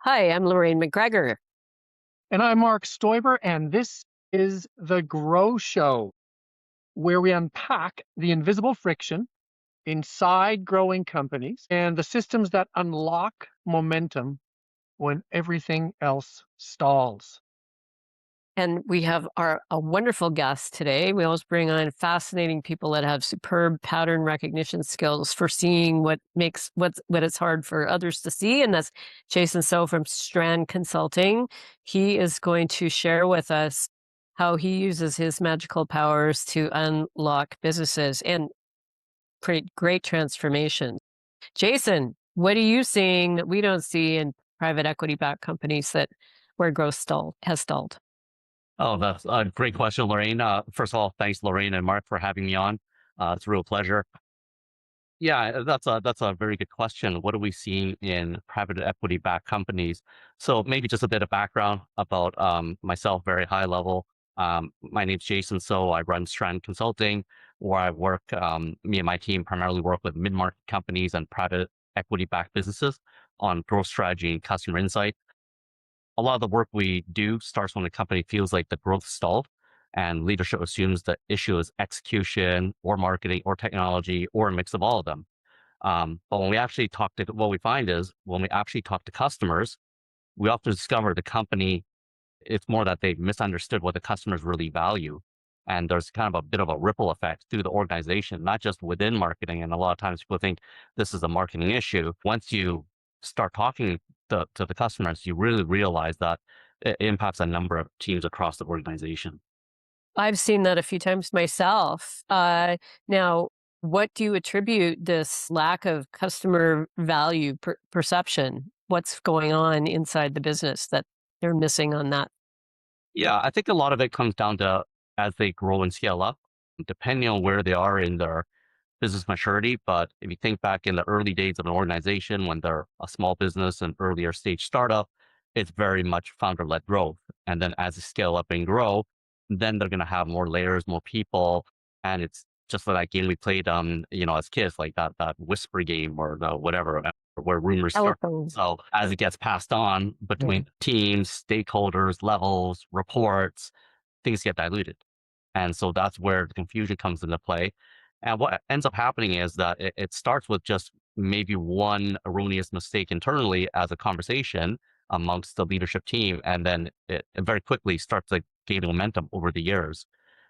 Hi, I'm Lorraine McGregor. And I'm Marc Stoiber, and this is the Grow Show, where we unpack the invisible friction inside growing companies and the systems that unlock momentum when everything else stalls. And we have a wonderful guest today. We always bring on fascinating people that have superb pattern recognition skills for seeing what it's hard for others to see. And that's Jason So from Strand Consulting. He is going to share with us how he uses his magical powers to unlock businesses and create great transformation. Jason, what are you seeing that we don't see in private equity backed companies that where growth has stalled? Oh, that's a great question, Lorraine. First of all, thanks, Lorraine and Mark, for having me on. It's a real pleasure. Yeah, that's a very good question. What are we seeing in private equity-backed companies? So maybe just a bit of background about myself, very high level. My name's Jason, so I run Strand Consulting, where I work. Me and my team primarily work with mid-market companies and private equity-backed businesses on growth strategy and customer insight. A lot of the work we do starts when the company feels like the growth stalled and leadership assumes the issue is execution or marketing or technology or a mix of all of them. But when we actually what we find is when we actually talk to customers, we often discover the company, it's more that they've misunderstood what the customers really value. And there's kind of a bit of a ripple effect through the organization, not just within marketing. And a lot of times people think this is a marketing issue. Once you start talking to the customers, you really realize that it impacts a number of teams across the organization. I've seen that a few times myself. Now, what do you attribute this lack of customer value perception? What's going on inside the business that they're missing on that? Yeah, I think a lot of it comes down to as they grow and scale up, depending on where they are in their business maturity. But if you think back in the early days of an organization when they're a small business and earlier stage startup, it's very much founder led growth. And then as they scale up and grow, then they're going to have more layers, more people. And it's just like that game we played, as kids, like that whisper game or the whatever, where rumors start. Telephone. So as it gets passed on Yeah. between teams, stakeholders, levels, reports, things get diluted. And so that's where the confusion comes into play. And what ends up happening is that it starts with just maybe one erroneous mistake internally as a conversation amongst the leadership team. And then it very quickly starts to gain momentum over the years.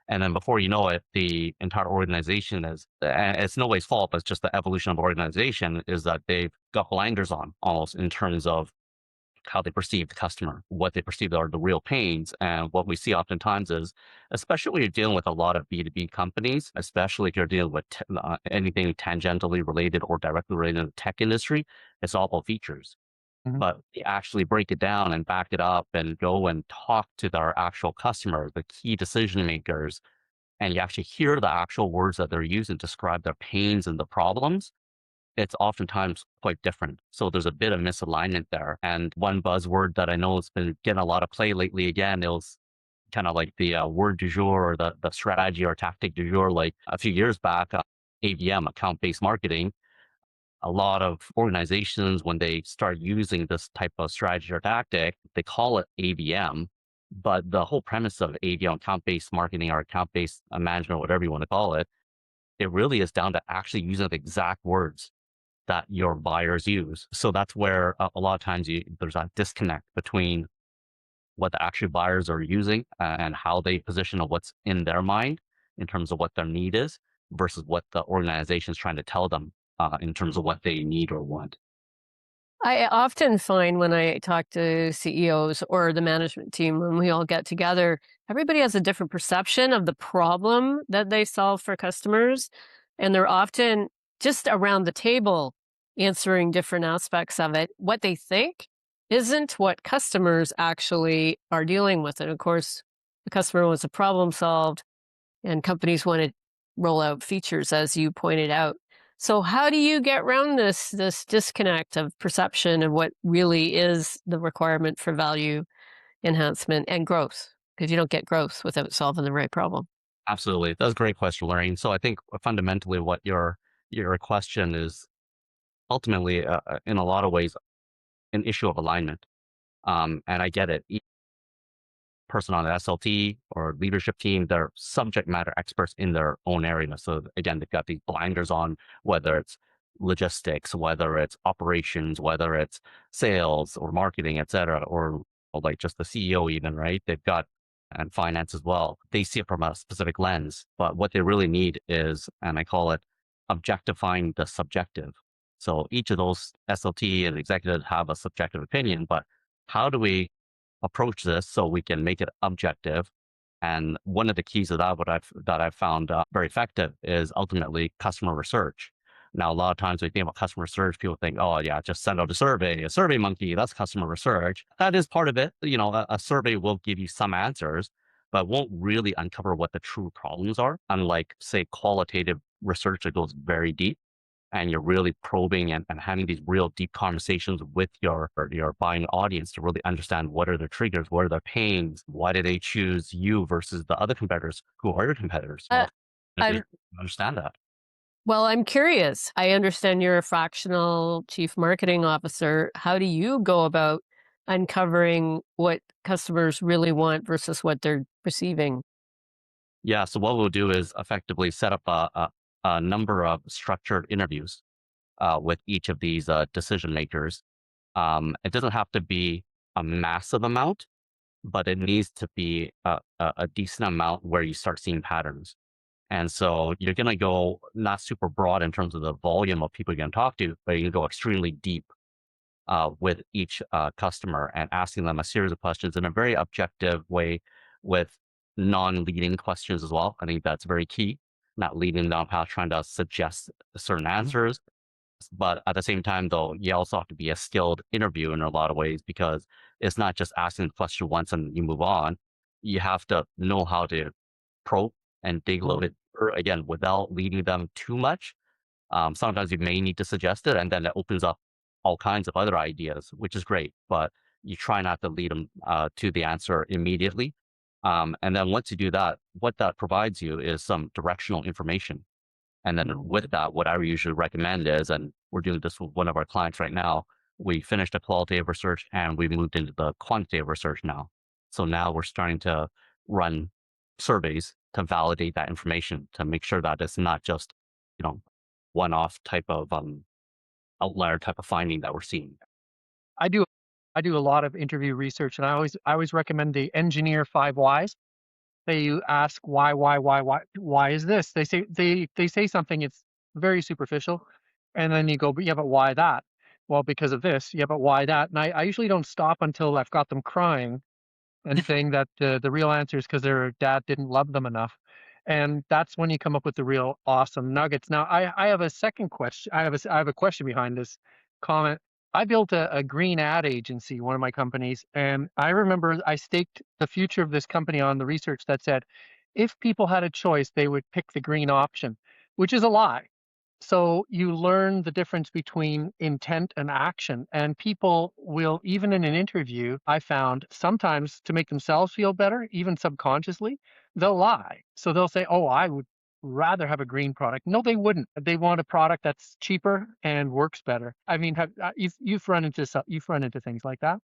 And then before you know it, the entire organization and it's nobody's fault, but it's just the evolution of organization is that they've got blinders on almost in terms of how they perceive the customer, what they perceive are the real pains. And what we see oftentimes is, especially when you're dealing with a lot of B2B companies, especially if you're dealing with anything tangentially related or directly related to the tech industry, it's all about features. Mhm. But they actually break it down and back it up and go and talk to their actual customer, the key decision makers, and you actually hear the actual words that they're using to describe their pains and the problems, it's oftentimes quite different. So there's a bit of misalignment there. And one buzzword that I know has been getting a lot of play lately, again, it was kind of like the word du jour or the strategy or tactic du jour. Like a few years back, ABM, account based marketing, a lot of organizations, when they start using this type of strategy or tactic, they call it ABM. But the whole premise of ABM, account based marketing or account based management, whatever you want to call it, it really is down to actually using the exact words that your buyers use. So that's where a lot of times there's a disconnect between what the actual buyers are using and how they position of what's in their mind in terms of what their need is versus what the organization is trying to tell them in terms of what they need or want. I often find when I talk to CEOs or the management team, when we all get together, everybody has a different perception of the problem that they solve for customers. And they're often just around the table answering different aspects of it. What they think isn't what customers actually are dealing with. And of course, the customer wants a problem solved, and companies want to roll out features, as you pointed out. So how do you get around this disconnect of perception of what really is the requirement for value enhancement and growth? Because you don't get growth without solving the right problem. Absolutely. That's a great question, Lorraine. So I think fundamentally what your question is ultimately in a lot of ways an issue of alignment. And I get it. Each person on the SLT or leadership team, they're subject matter experts in their own area. So again, they've got these blinders on, whether it's logistics, whether it's operations, whether it's sales or marketing, et cetera, or like just the CEO even, right? They've got and finance as well. They see it from a specific lens, but what they really need is, and I call it objectifying the subjective. So each of those SLT and executives have a subjective opinion, but how do we approach this so we can make it objective? And one of the keys of that I've found very effective is ultimately customer research. Now, a lot of times when you think about customer research, people think, oh yeah, just send out a survey monkey, that's customer research. That is part of it. You know, a survey will give you some answers, but won't really uncover what the true problems are. Unlike, say, qualitative research that goes very deep and you're really probing and having these real deep conversations with your buying audience to really understand what are their triggers, what are their pains, why did they choose you versus the other competitors? Who are your competitors? Uh, Well, I'm understand that. well, I'm curious. I understand you're a fractional chief marketing officer. How do you go about uncovering what customers really want versus what they're perceiving? Yeah. So what we'll do is effectively set up a number of structured interviews with each of these decision makers. It doesn't have to be a massive amount, but it needs to be a decent amount where you start seeing patterns. And so you're going to go not super broad in terms of the volume of people you're going to talk to, but you can go extremely deep with each customer and asking them a series of questions in a very objective way with non-leading questions as well. I think that's very key. Not leading down path trying to suggest certain answers, but at the same time, though, you also have to be a skilled interviewer in a lot of ways because it's not just asking the question once and you move on. You have to know how to probe and dig a little bit deeper, again, without leading them too much. Sometimes you may need to suggest it, and then it opens up all kinds of other ideas, which is great. But you try not to lead them to the answer immediately. And then once you do that, what that provides you is some directional information. And then with that, what I usually recommend is, and we're doing this with one of our clients right now, we finished a qualitative research and we moved into the quantitative research now. So now we're starting to run surveys to validate that information to make sure that it's not just, you know, one-off type of outlier type of finding that we're seeing. I do I do a lot of interview research, and I always recommend the engineer 5 whys. You ask why is this? They say something, it's very superficial, and then you go, "But yeah, but why that?" "Well, because of this." "Yeah, but why that?" And I usually don't stop until I've got them crying and saying that the real answer is because their dad didn't love them enough. And that's when you come up with the real awesome nuggets. Now, I have a second question. I have a question behind this comment. I built a green ad agency, one of my companies, and I remember I staked the future of this company on the research that said if people had a choice, they would pick the green option, which is a lie. So you learn the difference between intent and action. And people will, even in an interview, I found sometimes to make themselves feel better, even subconsciously, they'll lie. So they'll say, "Oh, I would rather have a green product." No, they wouldn't. They want a product that's cheaper and works better. I mean, you've run into things like that.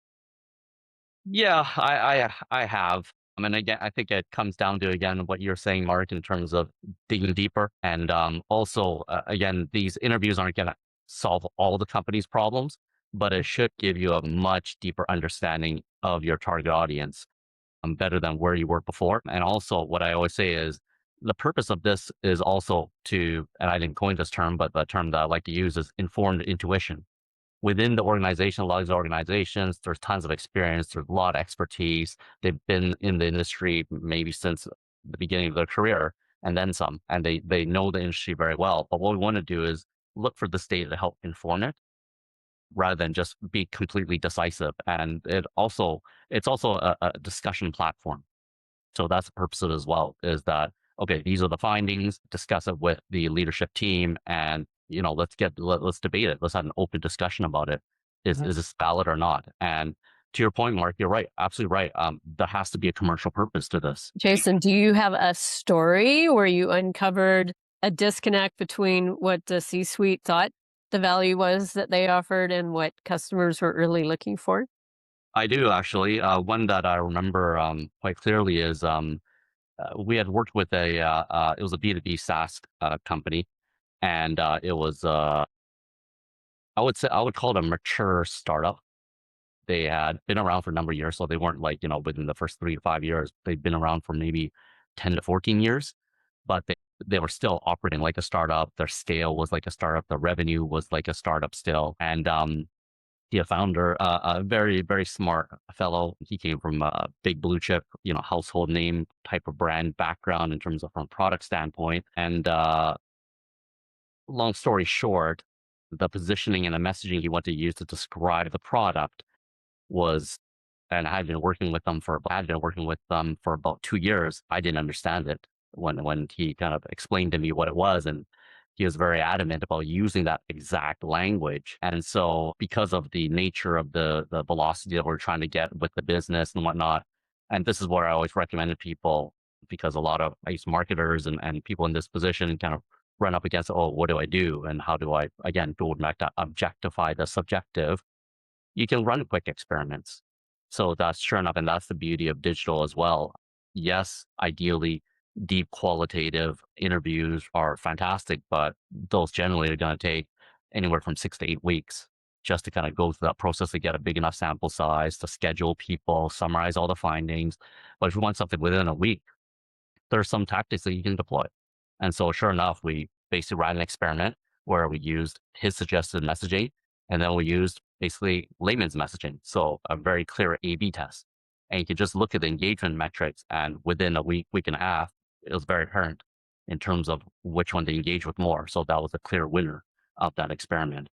Yeah, I have. And again, I think it comes down to again what you're saying, Mark, in terms of digging deeper. And also, again, these interviews aren't going to solve all the company's problems, but it should give you a much deeper understanding of your target audience, better than where you were before. And also, what I always say is the purpose of this is also to, and I didn't coin this term, but the term that I like to use is informed intuition within the organization, a lot of these organizations, there's tons of experience, there's a lot of expertise. They've been in the industry maybe since the beginning of their career and then some, and they know the industry very well. But what we want to do is look for this data to help inform it rather than just be completely decisive. And it's also a discussion platform. So that's the purpose of it as well, is that, okay, these are the findings, discuss it with the leadership team and, let's debate it. Let's have an open discussion about it. Is this valid or not? And to your point, Mark, you're right. Absolutely right. There has to be a commercial purpose to this. Jason, do you have a story where you uncovered a disconnect between what the C-suite thought the value was that they offered and what customers were really looking for? I do actually. One that I remember quite clearly is we had worked with it was a B2B SaaS company, and it was I would call it a mature startup. They had been around for a number of years, so they weren't like, within the first 3 to 5 years. They'd been around for maybe 10 to 14 years, but they were still operating like a startup. Their scale was like a startup. The revenue was like a startup still. And the founder, a very, very smart fellow. He came from a big blue chip, household name type of brand background in terms of from a product standpoint. And long story short, the positioning and the messaging he wanted to use to describe the product was, and I had been working with them for about 2 years. I didn't understand it when he kind of explained to me what it was, and he was very adamant about using that exact language. And so, because of the nature of the velocity that we're trying to get with the business and whatnot, and this is where I always recommended people, because a lot of I use marketers and people in this position kind of run up against, oh, what do I do, and how do I again go back to objectify the subjective. You can run quick experiments. So that's sure enough, and that's the beauty of digital as well. Yes, ideally, deep qualitative interviews are fantastic, but those generally are going to take anywhere from 6 to 8 weeks just to kind of go through that process to get a big enough sample size, to schedule people, summarize all the findings. But if you want something within a week, there's some tactics that you can deploy. And so sure enough, we basically ran an experiment where we used his suggested messaging, and then we used basically layman's messaging. So a very clear A/B test. And you can just look at the engagement metrics, and within a week, week and a half, it was very apparent in terms of which one to engage with more. So that was a clear winner of that experiment.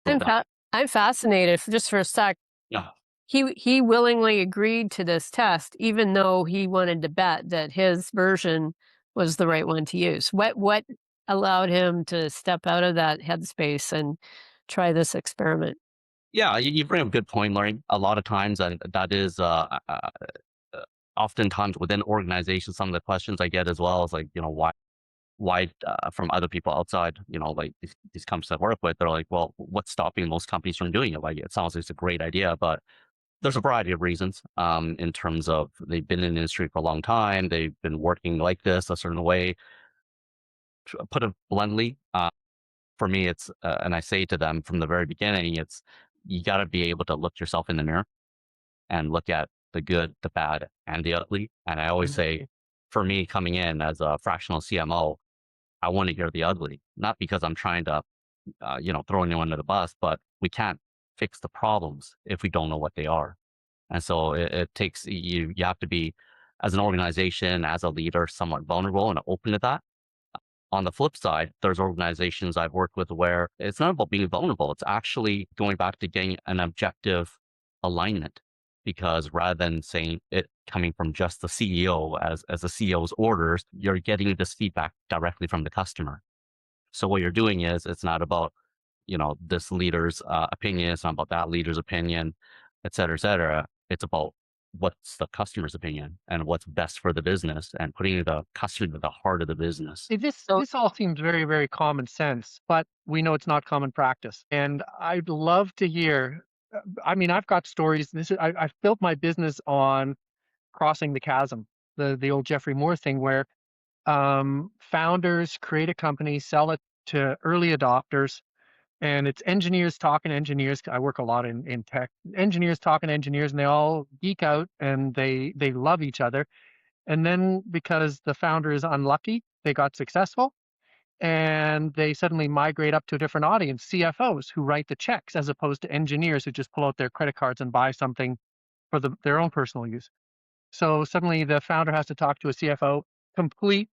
So I'm that, fa I'm fascinated just for a sec. yeah. He willingly agreed to this test, even though he wanted to bet that his version was the right one to use. What allowed him to step out of that headspace and try this experiment? Yeah, you bring up a good point, Lorraine. A lot of times, and that is uh, oftentimes within organizations, some of the questions I get as well is like, why from other people outside, like these companies I work with, they're like, well, what's stopping most companies from doing it? Like, it sounds like it's a great idea, but there's a variety of reasons in terms of they've been in the industry for a long time. They've been working like this a certain way. To put it bluntly, for me, it's, and I say to them from the very beginning, it's, you got to be able to look yourself in the mirror and look at the good, the bad, and the ugly. And I always say, for me, coming in as a fractional CMO, I want to hear the ugly, not because I'm trying to, throw anyone under the bus, but we can't fix the problems if we don't know what they are. And so it takes you have to be, as an organization, as a leader, somewhat vulnerable and open to that. On the flip side, there's organizations I've worked with where it's not about being vulnerable. It's actually going back to getting an objective alignment, because rather than saying it coming from just the CEO as the CEO's orders, you're getting this feedback directly from the customer. So what you're doing is, it's not about, this leader's opinion. It's not about that leader's opinion, et cetera, et cetera. It's about what's the customer's opinion and what's best for the business, and putting the customer at the heart of the business. See, this So this all seems very, very common sense, but we know it's not common practice. And I'd love to hear. I mean, I've got stories. I've built my business on crossing the chasm, the old Jeffrey Moore thing, where founders create a company, sell it to early adopters, and it's engineers talking to engineers. I work a lot in tech. Engineers talking to engineers, and they all geek out and they love each other. And then because the founder is unlucky, they got successful and they suddenly migrate up to a different audience, CFOs who write the checks as opposed to engineers who just pull out their credit cards and buy something for their own personal use. So suddenly the founder has to talk to a CFO, complete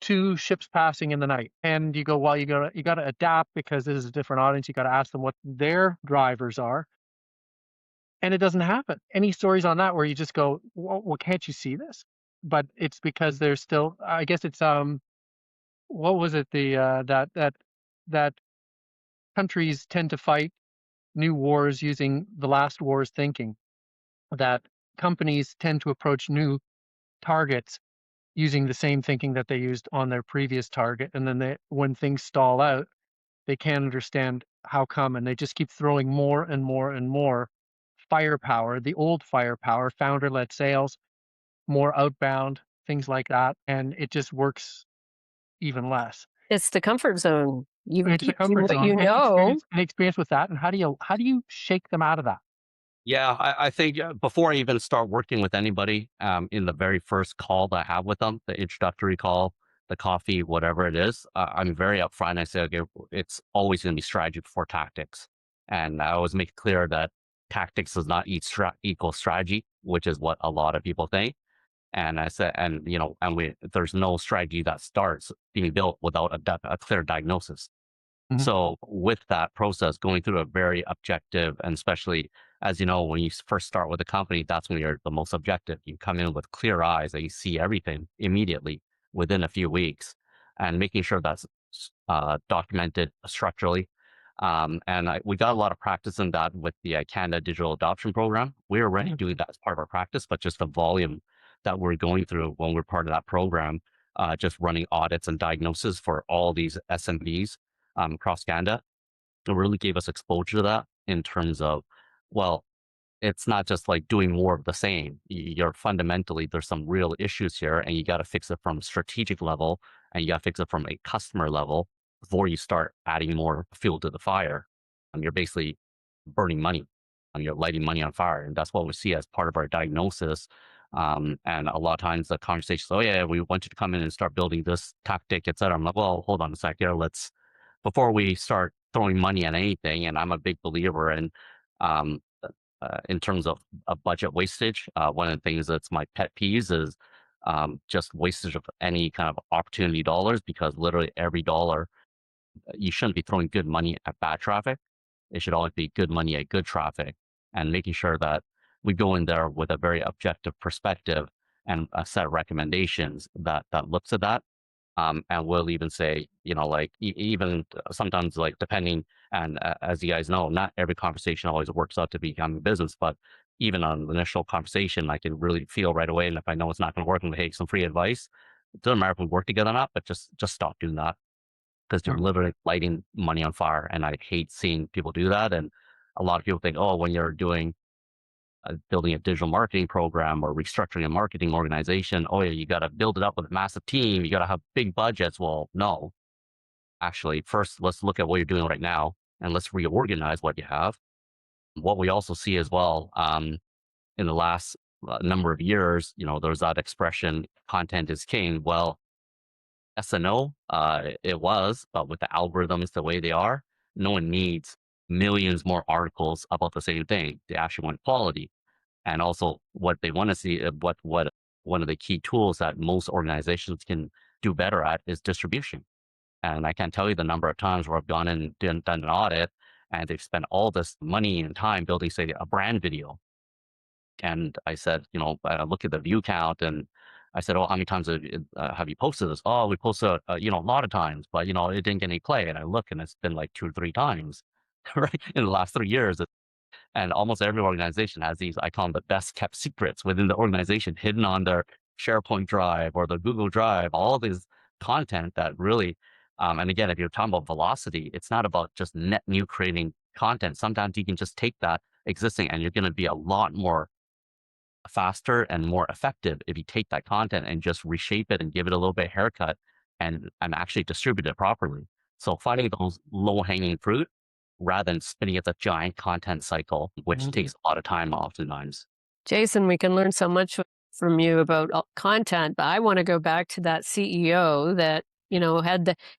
two ships passing in the night. And you go, well, you gotta adapt because this is a different audience. You gotta ask them what their drivers are. And it doesn't happen. Any stories on that where you just go, well, can't you see this? But it's because there's still, I guess it's what was it? That countries tend to fight new wars using the last war's thinking. That companies tend to approach new targets using the same thinking that they used on their previous target, and then when things stall out, they can't understand how come, and they just keep throwing more and more and more firepower, the old firepower, founder-led sales, more outbound, things like that, and it just works even less. It's the comfort zone. It's a comfort What zone you and know. experience with that, and how do you shake them out of that? Yeah, I think before I even start working with anybody, in the very first call that I have with them, the introductory call, the coffee, whatever it is, I'm very upfront. I say, okay, it's always going to be strategy before tactics. And I always make it clear that tactics does not equal strategy, which is what a lot of people think. And I said, and there's no strategy that starts being built without a clear diagnosis. Mhm, So with that process, going through a very objective, and especially as you know, when you first start with a company, that's when you're the most objective. You come in with clear eyes and you see everything immediately within a few weeks, and making sure that's documented structurally. We got a lot of practice in that with the Canada Digital Adoption Program. We're already mhm, doing that as part of our practice, but just the volume that we're going through when we're part of that program, just running audits and diagnosis for all these SMBs across Canada. It really gave us exposure to that in terms of, well, it's not just like doing more of the same. You're fundamentally, there's some real issues here, and you got to fix it from strategic level, and you got to fix it from a customer level before you start adding more fuel to the fire. And you're basically burning money, and you're lighting money on fire. And that's what we see as part of our diagnosis. And a lot of times the conversation, oh yeah, we want you to come in and start building this tactic, et cetera. I'm like, well, hold on a sec here. Before we start throwing money at anything, and I'm a big believer um, in terms of budget wastage. One of the things that's my pet peeves is just wastage of any kind of opportunity dollars, because literally every dollar, you shouldn't be throwing good money at bad traffic. It should always be good money at good traffic, and making sure that we go in there with a very objective perspective and a set of recommendations that looks at that. And we'll even say, like even sometimes, like depending, and as you guys know, not every conversation always works out to become a business, but even on the initial conversation, I can really feel right away. And if I know it's not going to work, I'm going to take some free advice. It doesn't matter if we work together or not, but just stop doing that, because you're mhm, literally lighting money on fire. And I hate seeing people do that. And a lot of people think, oh, when you're building a digital marketing program or restructuring a marketing organization, oh yeah, you got to build it up with a massive team. You got to have big budgets. Well, no, actually, first let's look at what you're doing right now, and let's reorganize what you have. What we also see as well, in the last number of years, there's that expression, content is king. Well, SNO, it was, but with the algorithms the way they are, no one needs millions more articles about the same thing. They actually want quality. And also what they want to see, what one of the key tools that most organizations can do better at is distribution. And I can't tell you the number of times where I've gone in and done an audit, and they've spent all this money and time building, say, a brand video. And I said, I look at the view count, and I said, oh, how many times have you posted this? Oh, we posted, a lot of times, but it didn't get any play. And I look, and it's been like 2 or 3 times, right, in the last 3 years. And almost every organization has these, I call them the best kept secrets within the organization, hidden on their SharePoint drive or the Google Drive, all this content that really, and again, if you're talking about velocity, it's not about just net new creating content. Sometimes you can just take that existing, and you're going to be a lot more faster and more effective if you take that content and just reshape it and give it a little bit of haircut, and actually distribute it properly. So finding those low hanging fruit rather than spinning as a giant content cycle, which mhm. takes a lot of time oftentimes. Jason, we can learn so much from you about content, but I want to go back to that CEO that,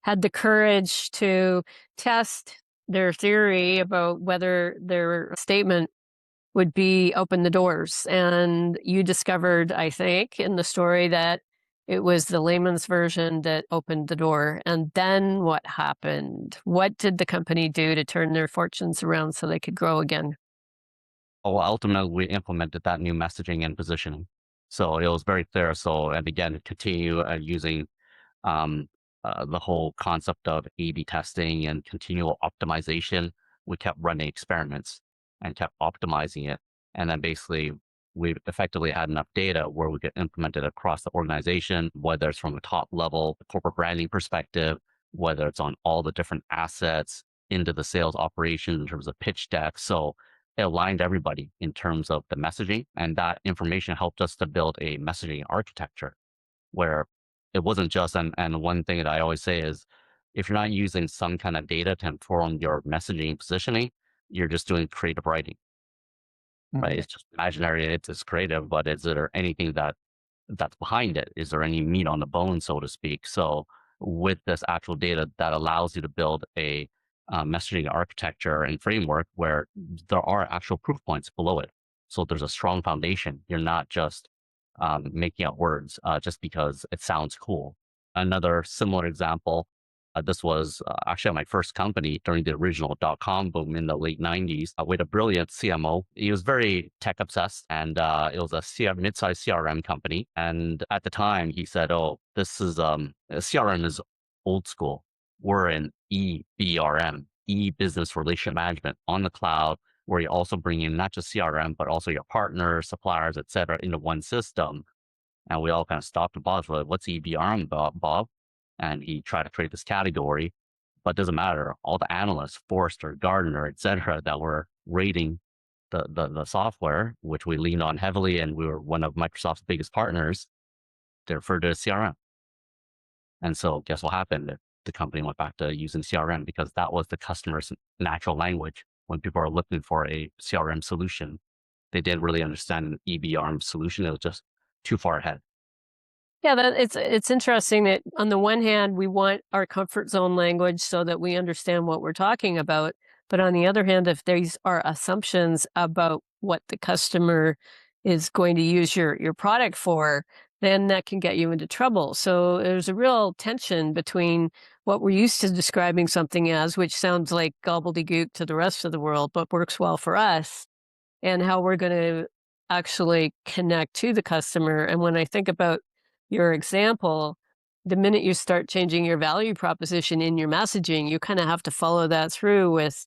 had the courage to test their theory about whether their statement would be open the doors. And you discovered, I think, in the story that it was the layman's version that opened the door. And then what happened? What did the company do to turn their fortunes around so they could grow again? Oh, ultimately, we implemented that new messaging and positioning. So it was very clear. So, and again, continue using um, the whole concept of A/B testing and continual optimization. We kept running experiments and kept optimizing it. And then basically, we effectively had enough data where we could implement it across the organization, whether it's from a top level corporate branding perspective, whether it's on all the different assets into the sales operation in terms of pitch decks. So it aligned everybody in terms of the messaging, and that information helped us to build a messaging architecture where it wasn't just, and one thing that I always say is, if you're not using some kind of data to inform your messaging positioning, you're just doing creative writing, right? Mhm. It's just imaginary, it's creative, but is there anything that's behind it? Is there any meat on the bone, so to speak? So with this actual data, that allows you to build a messaging architecture and framework where there are actual proof points below it. So there's a strong foundation. You're not just making up words just because it sounds cool. Another similar example, this was actually at my first company during the original dot-com boom in the late 90s with a brilliant CMO. He was very tech obsessed, and it was a mid-sized CRM company. And at the time, he said, "Oh, this is CRM is old school. We're in EBRM, e-business relationship management on the cloud, where you also bring in not just CRM, but also your partners, suppliers, et cetera, into one system." And we all kind of stopped and paused. We're like, "What's EBRM, Bob?" And he tried to create this category, but it doesn't matter. All the analysts, Forrester, Gardner, et cetera, that were rating the software, which we leaned on heavily, and we were one of Microsoft's biggest partners, they referred to as CRM. And so guess what happened? The company went back to using CRM because that was the customer's natural language. When people are looking for a CRM solution, they didn't really understand an EBRM solution. It was just too far ahead. Yeah, that it's interesting that on the one hand, we want our comfort zone language so that we understand what we're talking about. But on the other hand, if these are assumptions about what the customer is going to use your product for, then that can get you into trouble. So there's a real tension between what we're used to describing something as, which sounds like gobbledygook to the rest of the world, but works well for us, and how we're going to actually connect to the customer. And when I think about your example, the minute you start changing your value proposition in your messaging, you kind of have to follow that through with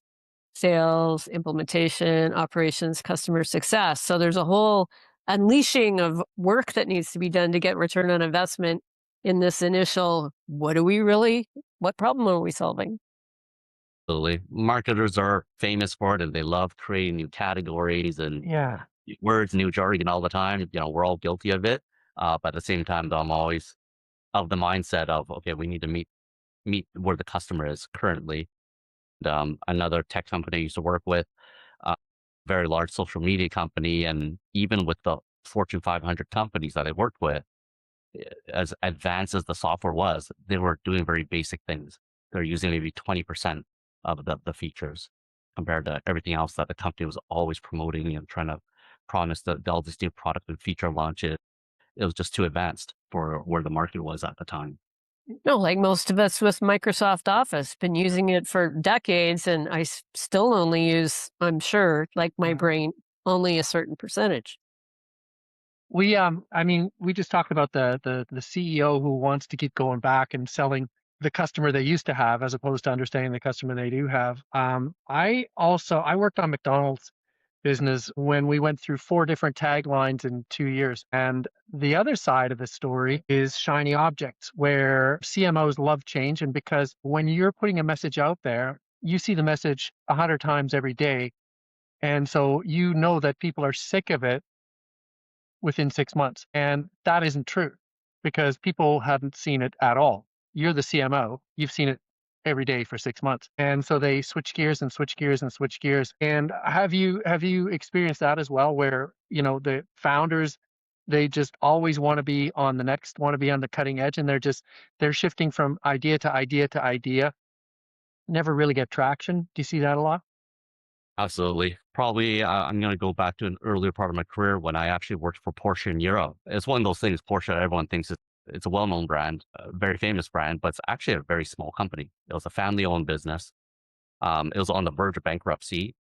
sales, implementation, operations, customer success. So there's a whole unleashing of work that needs to be done to get return on investment in this initial, what problem are we solving? Absolutely. Marketers are famous for it, and they love creating new categories and Yeah. words, new jargon all the time. We're all guilty of it. But at the same time, though, I'm always of the mindset of, okay, we need to meet where the customer is currently. Another tech company I used to work with, uh, very large social media company, and even with the Fortune 500 companies that I worked with, as advanced as the software was, they were doing very basic things. They're using maybe 20% of the features compared to everything else that the company was always promoting and trying to promise that all these new product and feature launches. It was just too advanced for where the market was at the time. No, like most of us with Microsoft Office, been using it for decades, and still only use, I'm sure, like my Mhm. brain, only a certain percentage. I mean, we just talked about the CEO who wants to keep going back and selling the customer they used to have as opposed to understanding the customer they do have. I worked on McDonald's business when we went through 4 different taglines in 2 years. And the other side of the story is shiny objects, where CMOs love change. And because when you're putting a message out there, you see the message 100 times every day. And so you know that people are sick of it within 6 months, and that isn't true because people haven't seen it at all. You're the CMO, you've seen it every day for 6 months, and so they switch gears and switch gears and switch gears. And have you experienced that as well where, the founders, they just always wanna be on the cutting edge, and they're shifting from idea to idea to idea, never really get traction? Do you see that a lot? Absolutely. Probably, I'm going to go back to an earlier part of my career when I actually worked for Porsche in Europe. It's one of those things, Porsche, everyone thinks it's a well-known brand, a very famous brand, but it's actually a very small company. It was a family-owned business. It was on the verge of bankruptcy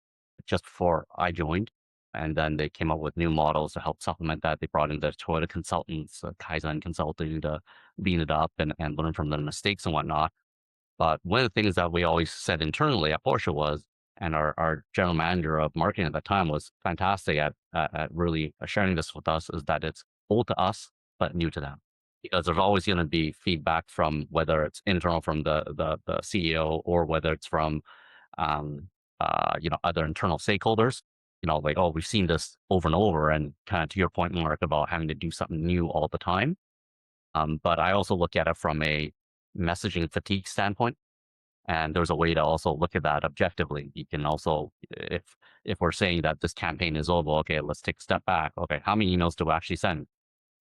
just before I joined. And then they came up with new models to help supplement that. They brought in the Toyota consultants, Kaizen consulting to bean it up and learn from the mistakes and whatnot. But one of the things that we always said internally at Porsche was, and our general manager of marketing at the time was fantastic at really sharing this with us, is that it's old to us, but new to them. Because there's always going to be feedback from whether it's internal from the CEO or whether it's from, other internal stakeholders. like, oh, we've seen this over and over, and kind of to your point, Mark, about having to do something new all the time. But I also look at it from a messaging fatigue standpoint. And there's a way to also look at that objectively. You can also, if we're saying that this campaign is over, okay, let's take a step back. Okay, how many emails do we actually send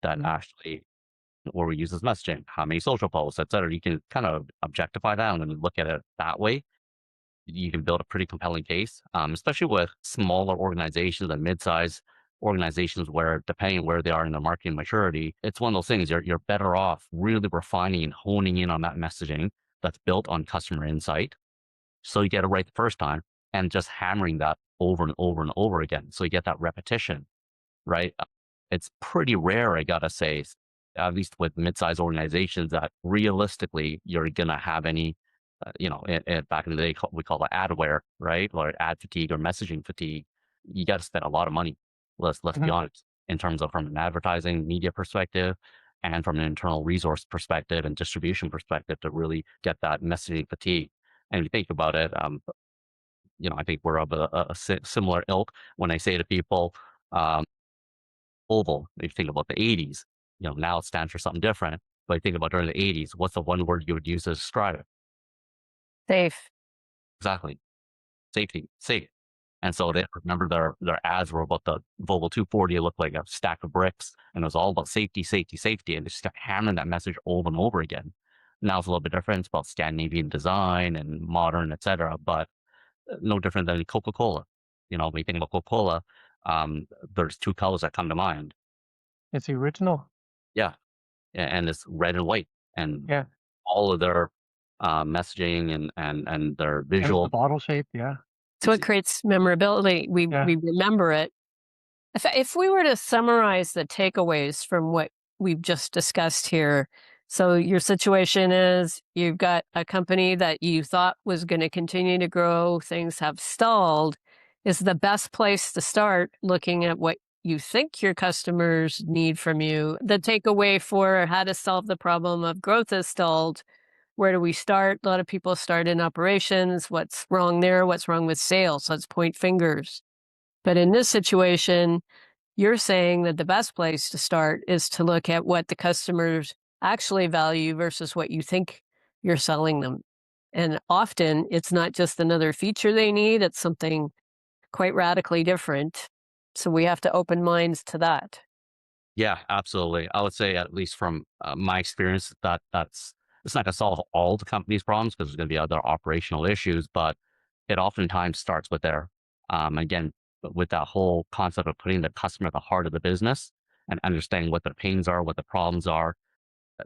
that Mhm. actually, or we use as messaging? How many social posts, et cetera? You can kind of objectify that and look at it that way. You can build a pretty compelling case, especially with smaller organizations and mid-sized organizations where, depending where they are in their marketing maturity, it's one of those things you're better off really refining and honing in on that messaging that's built on customer insight so you get it right the first time and just hammering that over and over and over again. So you get that repetition, right? It's pretty rare, I gotta say, at least with mid-sized organizations, that realistically you're gonna have any, back in the day, we call it adware, right? Or ad fatigue or messaging fatigue. You got to spend a lot of money. Let's be Mhm. honest, in terms of from an advertising media perspective and from an internal resource perspective and distribution perspective to really get that messaging fatigue. And if you think about it, I think we're of a similar ilk when I say to people, um, oval. If you think about the 80s, now it stands for something different. But you think about during the 80s, what's the one word you would use to describe it? Safe. Exactly. Safety, safe. And so they remember their ads were about the Volvo 240. It looked like a stack of bricks, and it was all about safety, safety, safety. And they just kept hammering that message over and over again. Now it's a little bit different. It's about Scandinavian design and modern, et cetera. But no different than Coca-Cola. When you think about Coca-Cola, there's two colors that come to mind. It's the original. Yeah, and it's red and white, and Yeah. all of their messaging and their And it's the visual. bottle shape. Yeah. So it creates memorability. We Yeah. we remember it. If we were to summarize the takeaways from what we've just discussed here, so your situation is you've got a company that you thought was going to continue to grow, things have stalled. Is the best place to start looking at what you think your customers need from you? The takeaway for how to solve the problem of growth is stalled. Where do we start? A lot of people start in operations. What's wrong there? What's wrong with sales? Let's point fingers. But in this situation, you're saying that the best place to start is to look at what the customers actually value versus what you think you're selling them. And often it's not just another feature they need, it's something quite radically different. So we have to open minds to that. Yeah, absolutely. I would say, at least from my experience, that's it's not going to solve all the company's problems because there's going to be other operational issues, but it oftentimes starts with there. Again, with that whole concept of putting the customer at the heart of the business and understanding what their pains are, what the problems are,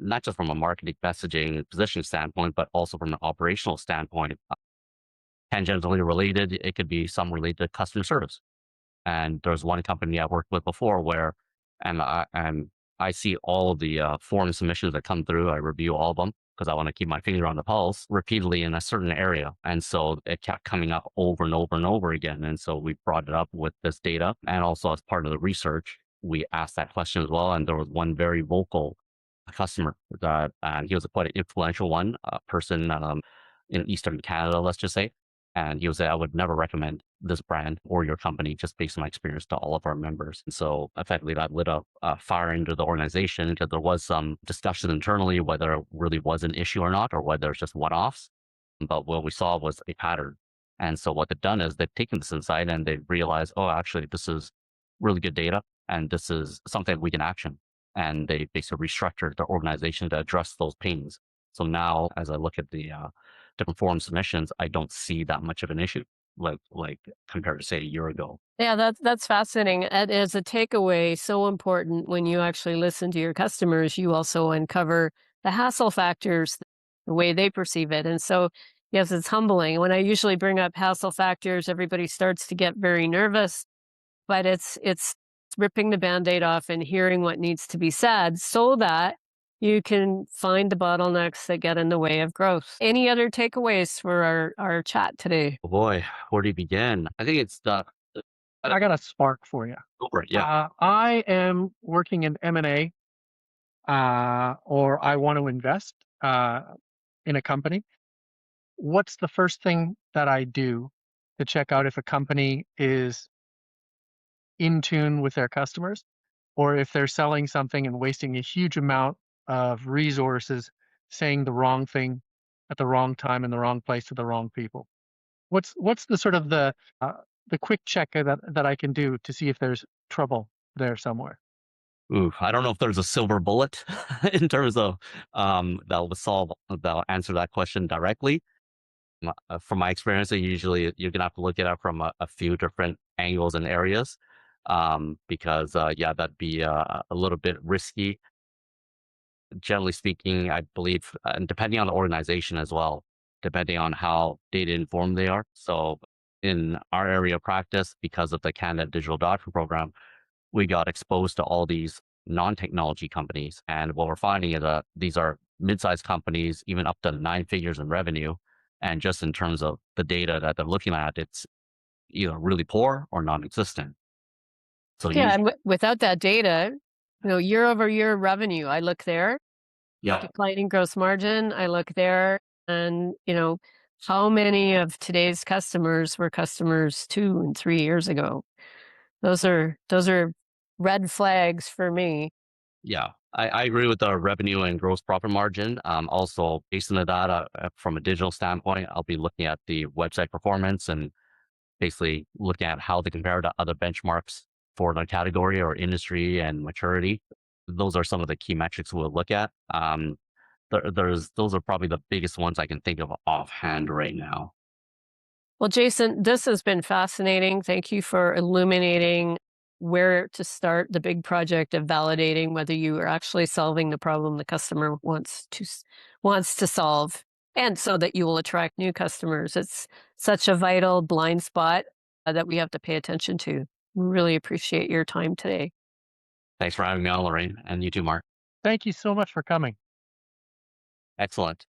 not just from a marketing messaging and positioning standpoint, but also from an operational standpoint. Tangentially related, it could be some related to customer service. And there's one company I worked with before where, and I see all of the form submissions that come through. I review all of them because I want to keep my finger on the pulse repeatedly in a certain area. And so it kept coming up over and over and over again. And so we brought it up with this data. And also, as part of the research, we asked that question as well. And there was one very vocal customer that, and he was quite an influential one, a person in Eastern Canada, let's just say. And he was I would never recommend this brand or your company just based on my experience to all of our members. And so effectively that lit a fire into the organization because there was some discussion internally whether it really was an issue or not, or whether it's just one-offs. But what we saw was a pattern. And so what they've done is they've taken this insight and they've realized, oh, actually, this is really good data and this is something we can action. And they basically restructured their organization to address those pains. So now, as I look at the different form submissions, I don't see that much of an issue, like compared to say a year ago. Yeah, that's fascinating. And as a takeaway, so important when you actually listen to your customers, you also uncover the hassle factors, the way they perceive it. And so, yes, it's humbling. When I usually bring up hassle factors, everybody starts to get very nervous, but it's ripping the Band-Aid off and hearing what needs to be said so that you can find the bottlenecks that get in the way of growth. Any other takeaways for our chat today? Oh boy, where do you begin? I think it's I got a spark for you. over. Yeah. I am working in M&A, or I want to invest in a company. What's the first thing that I do to check out if a company is in tune with their customers, or if they're selling something and wasting a huge amount of resources saying the wrong thing at the wrong time in the wrong place to the wrong people. What's the sort of the quick check that I can do to see if there's trouble there somewhere? Ooh, I don't know if there's a silver bullet in terms of that'll answer that question directly. From my experience, usually you're gonna have to look at it from a few different angles and areas, because yeah, that'd be a little bit risky. Generally speaking, I believe, and depending on the organization as well, depending on how data informed they are. So in our area of practice, because of the Canada Digital Doctor Program, we got exposed to all these non-technology companies. And what we're finding is that these are mid-sized companies, even up to 9 figures in revenue. And just in terms of the data that they're looking at, it's either really poor or non-existent. So Yeah, usually, and without that data, year over year revenue, I look there, yeah, declining gross margin, I look there, and, how many of today's customers were customers 2 and 3 years ago? Those are red flags for me. yeah, I agree with the revenue and gross profit margin. Also, based on the data from a digital standpoint, I'll be looking at the website performance and basically looking at how they compare to other benchmarks for the category or industry and maturity. Those are some of the key metrics we'll look at. Those are probably the biggest ones I can think of offhand right now. Well, Jason, this has been fascinating. Thank you for illuminating where to start the big project of validating whether you are actually solving the problem the customer wants to solve, and so that you will attract new customers. It's such a vital blind spot that we have to pay attention to. Really appreciate your time today. Thanks for having me on, Lorraine, and you too, Mark. Thank you so much for coming. Excellent.